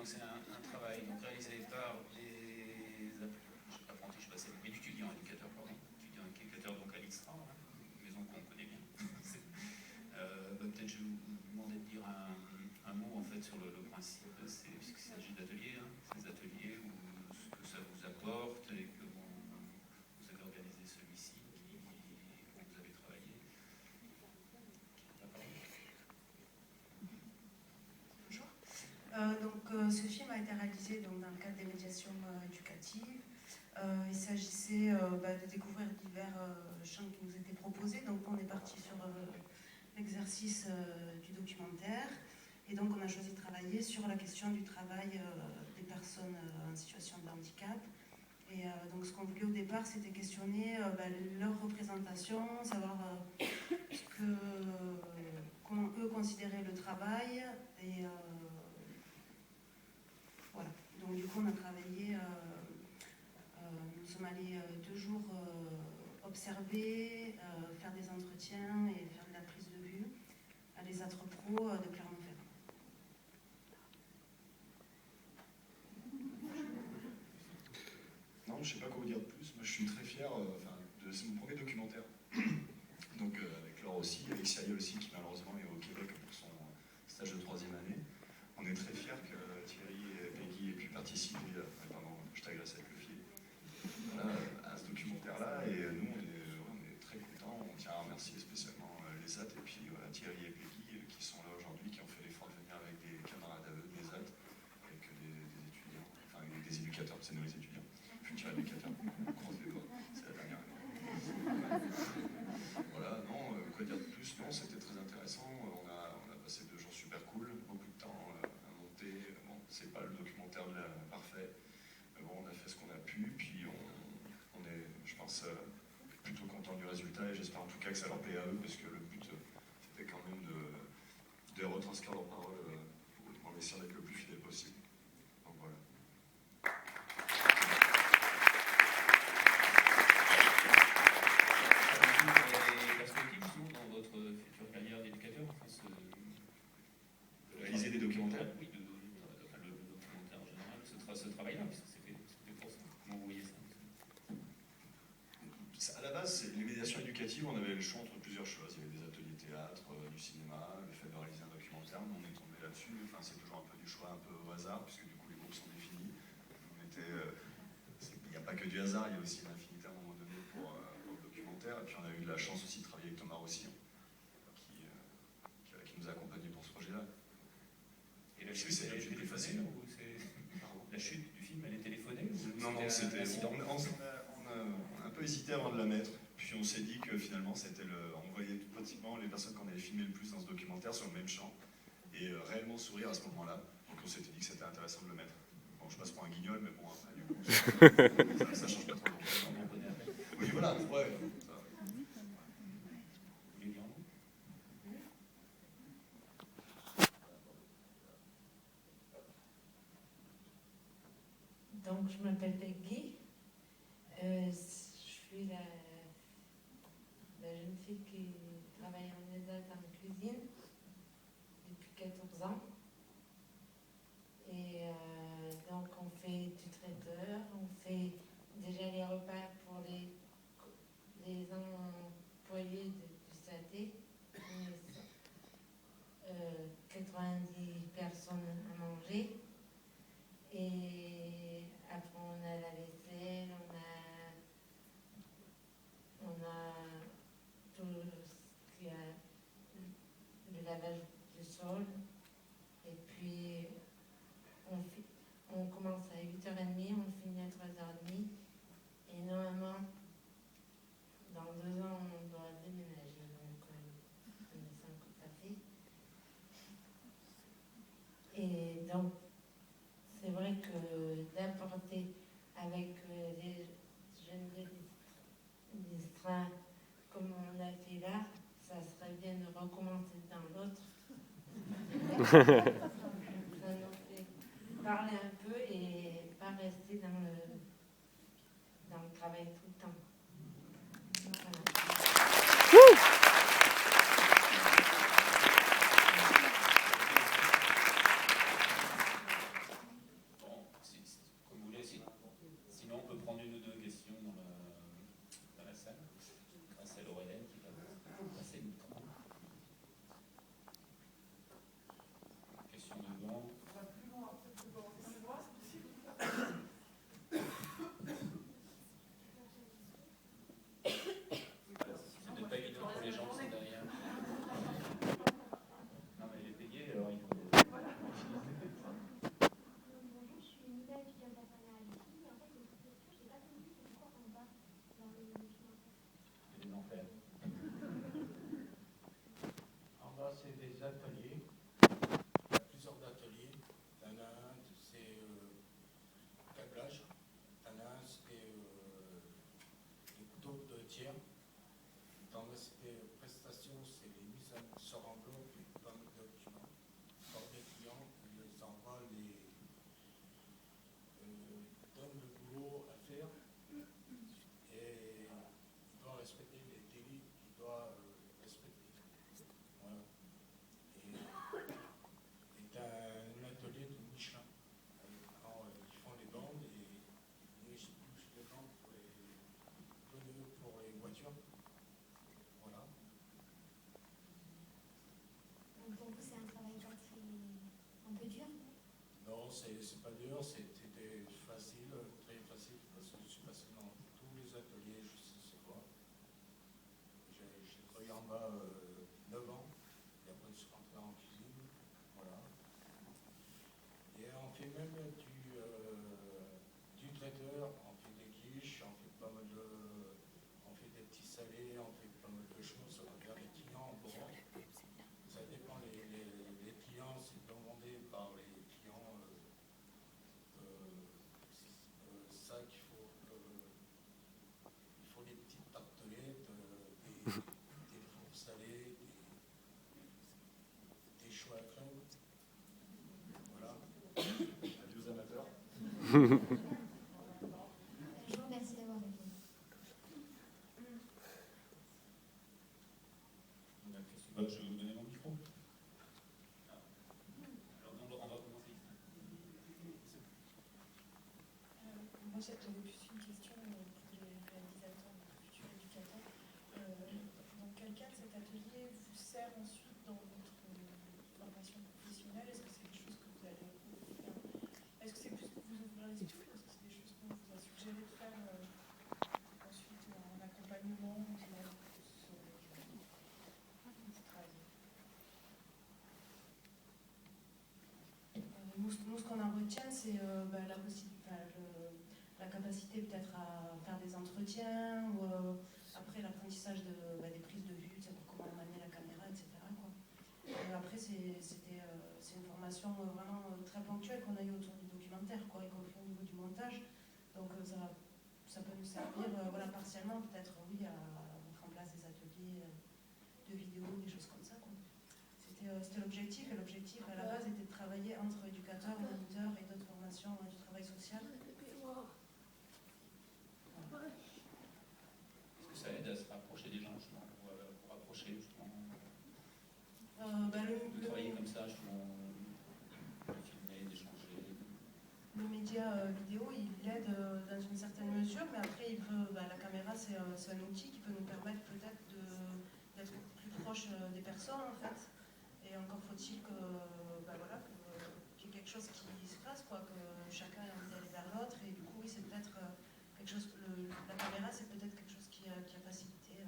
c'est un travail donc, réalisé par des apprentis, je sais pas, mais d'étudiants éducateurs, pardon, étudiants éducateurs donc à l'IXRA, une maison qu'on connaît bien. Peut-être je vais vous demander de dire un mot en fait sur le principe, puisqu'il s'agit d'ateliers, ces ateliers où ce que ça vous apporte et que vous avez organisé celui-ci, où vous avez travaillé. Bonjour. Ce film a été réalisé dans le cadre des médiations éducatives. Il s'agissait de découvrir divers champs qui nous étaient proposés. Donc on est parti sur l'exercice du documentaire. Et donc on a choisi de travailler sur la question du travail des personnes en situation de handicap. Et donc ce qu'on voulait au départ, c'était questionner leur représentation, savoir comment eux considéraient le travail. Et voilà. Donc du coup on a travaillé, nous sommes allés 2 jours observer, faire des entretiens et faire de la prise de vue à l'ESATRE Pro de Clermont-Ferrand. Non, je ne sais pas quoi vous dire de plus. Moi, je suis très fier. C'est mon premier documentaire. Donc, avec Laure aussi, avec Cyril aussi, qui malheureusement est au Québec pour son stage de 3e année. On est très fiers que Thierry et Peggy aient pu participer. Pardon, je t'agresse avec le fil. Voilà, à ce documentaire-là. Et nous, on est très contents. On tient à remercier spécialement les AT et puis voilà, Thierry et Peggy qui sont là aujourd'hui, qui ont fait l'effort de venir avec des camarades à eux, des AT, avec des étudiants, enfin avec des éducateurs, c'est nous les étudiants. Futurs éducateurs, on croise les doigts, c'est la dernière année. Voilà, non, quoi dire de plus? Non, c'était très intéressant. On a passé 2 jours super cool, beaucoup de temps à monter. Bon, c'est pas le documentaire parfait. Mais bon, on a fait ce qu'on a pu, puis on est, je pense, plutôt content du résultat et j'espère en tout cas que ça leur plaît à eux parce que le but c'était quand même de retranscrire leurs paroles en essayant d'être le plus fidèle possible. Donc voilà. Les perspectives dans votre future carrière d'éducateur, Réaliser des documentaires? Oui, le documentaire en général, ce travail-là, puisque c'était pour ça. Comment vous voyez ça? À la base, les médiations éducatives, on avait le choix entre plusieurs choses. Il y avait des ateliers théâtre, du cinéma, le fait de réaliser un documentaire. Nous, on est tombé là-dessus. Enfin, c'est toujours un peu du choix un peu au hasard, puisque du coup, les groupes sont définis. Il n'y a pas que du hasard, il y a aussi une infinité à un moment donné pour le documentaire. Et puis, on a eu de la chance aussi de travailler avec Thomas Rossillon, qui nous a accompagnés pour ce projet-là. Et la chute, elle est téléphonée ou la chute du film, elle est téléphonée ou Non, c'était... On a un peu hésité avant de la mettre, puis on s'est dit que finalement, on voyait pratiquement les personnes qu'on avait filmées le plus dans ce documentaire sur le même champ, et réellement sourire à ce moment-là. Donc on s'était dit que c'était intéressant de le mettre. Bon, je passe pour un guignol, mais bon, après, du coup, ça change pas trop. Oui, voilà, ouais. Donc, je m'appelle Peggy. Je suis la jeune fille qui travaille en ESAT en cuisine depuis 14 ans. Et donc, on fait du traiteur, on fait déjà les repas pour les employés du SAT. 90 personnes à manger. Et après, on a la vaisselle, on a tout ce qui a le lavage du sol. Et puis, on commence à 8h30, on finit à 3h30. Et normalement, dans 2 ans, on doit déménager. Donc, on est 5 papiers. Et donc, c'est vrai que d'apporter avec les jeunes distreints comme on a fait là, ça serait bien de recommencer dans l'autre. Ça nous fait parler un peu et pas rester dans le travail tout le temps. Voilà. ça englobe plein de documents. Quand les clients les envoient, donnent le boulot à faire et il doit respecter les délais qu'il doit respecter. Voilà. Et un atelier de Michelin. Quand ils font les bandes et ils bouchent les bandes pour les voitures. Voilà. Donc pour vous, c'est un travail pas un peu dur? Non, c'est pas dur, c'était facile, très facile, parce que je suis passé dans tous les ateliers, je sais c'est quoi. J'ai travaillé en bas 9 ans, et après je suis rentré en cuisine, voilà. Et on fait même du traiteur, on fait des quiches, on fait pas mal on fait des petits salés, on fait pas mal de choses, on regarde les clients en bord. Ça dépend, les clients, c'est demandé par les clients, ça qu'il faut, il faut des petites tartelettes, des fours salés, des choux à crème, voilà. Adieu aux amateurs. Je vous remercie d'avoir répondu. Je vais vous donner mon micro. Alors, on va commencer. Moi, j'avais plus une question pour les réalisateurs, les futurs éducateurs. Dans quel cas cet atelier vous sert ensuite dans votre formation professionnelle? Est-ce que c'est des choses que vous allez faire? Est-ce que c'est plus pour vous ouvrir l'esprit? Est-ce que c'est des choses qu'on vous a suggéré de faire ensuite en accompagnement sur le travail? Nous, ce qu'on en retient, c'est la capacité peut-être à faire des entretiens ou après l'apprentissage des prises de vue, comment manier la caméra, etc. Quoi. Après, c'est une formation vraiment très ponctuelle qu'on a eue autour du documentaire, quoi, y compris au niveau du montage. Donc ça peut nous servir partiellement peut-être, oui, à mettre en place des ateliers de vidéo, des choses comme ça. Quoi. C'était l'objectif, et l'objectif à la base était de travailler entre éducateurs, moniteurs et d'autres formations du travail social. Est-ce que ça aide à se rapprocher des gens, justement, pour rapprocher, justement, de travailler comme ça, justement, de filmer, d'échanger? Le média vidéo, il aide dans une certaine mesure, mais après, la caméra, c'est un outil qui peut nous permettre peut-être d'être plus proche des personnes, en fait. Et encore faut-il qu'il y ait quelque chose qui se passe, quoi, que chacun ait envie d'aller vers l'autre. Et du coup, oui, c'est peut-être quelque chose. La caméra, c'est peut-être quelque chose qui a facilité.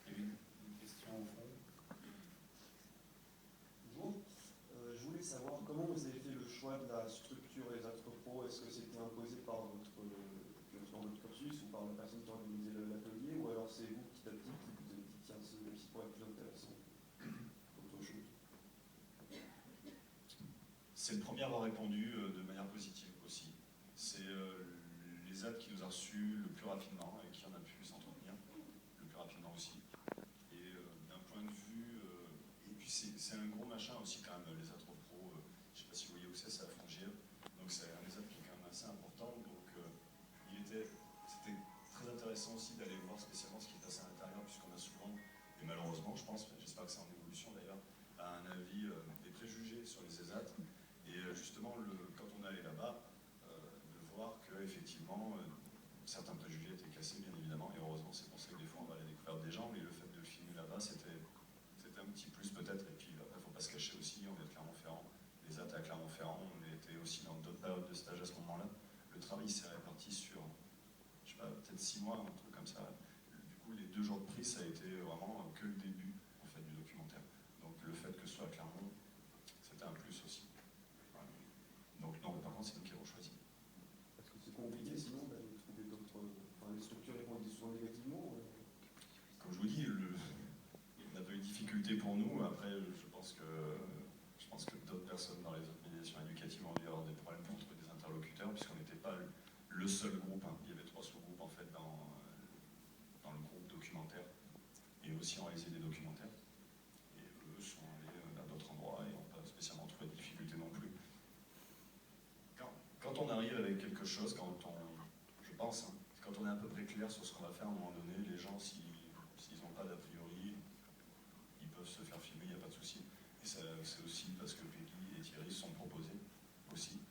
Il y a une question au fond. Bonjour. Je voulais savoir comment vous avez fait le choix de la structure des entrepôts. Est-ce que c'était imposé par dans votre cursus ou par la personne qui organisait l'atelier, ou alors c'est vous petit à petit qui vous avez dit tiens, ce qui pourrait être plus intéressant qu'autre chose? C'est le premier à avoir répondu de manière positive aussi. C'est les aides qui nous a reçus le plus rapidement et qui en a pu s'entretenir le plus rapidement aussi. Et d'un point de vue... et puis c'est un gros machin aussi quand même, les ATROPRO. Je ne sais pas si vous voyez où c'est à Fongier. Donc c'est un ESAT qui est quand même assez important. Donc c'était très intéressant aussi d'aller voir spécialement ce qui se passait à l'intérieur, puisqu'on a souvent, et malheureusement je pense, j'espère que c'est en évolution d'ailleurs, un avis, des préjugés sur les ESAT. Et justement, quand on est allé là-bas, de voir qu'effectivement, certains préjugés étaient cassés, bien évidemment, et heureusement, c'est pour ça que des fois on va à la découverte des gens, mais le fait de le filmer là-bas, c'était un petit plus peut-être. Et puis après, il ne faut pas se cacher aussi, on est de Clermont-Ferrand, les AT à Clermont-Ferrand, on était aussi dans d'autres périodes de stage à ce moment-là. Le travail s'est réparti sur, je sais pas, peut-être 6 mois, un truc comme ça. Du coup, les 2 jours de prise, ça a été vraiment que le début en fait, du documentaire. Donc le fait que ce soit à Clermont, c'était un plus aussi. Voilà. Donc non, par contre, c'est nous qui avons choisi. Est-ce que c'est compliqué sinon d'aller trouver d'autres... Enfin, les structures répondent souvent négativement Comme je vous dis, on n'a pas eu de difficulté pour nous. Après, je pense que d'autres personnes dans les autres médiations éducatives ont dû avoir des problèmes pour trouver des interlocuteurs, puisqu'on n'était pas le seul groupe. Hein. Il y avait 3 sous-groupes en fait dans le groupe documentaire. aussi ont réalisé des documentaires. Et eux sont allés vers d'autres endroits et n'ont pas spécialement trouvé de difficultés non plus. Quand on arrive avec quelque chose, je pense, hein, quand on est à peu près clair sur ce qu'on va faire à un moment donné, les gens, s'ils n'ont pas d'a priori, ils peuvent se faire filmer, il n'y a pas de souci. Et c'est aussi parce que Peggy et Thierry se sont proposés aussi.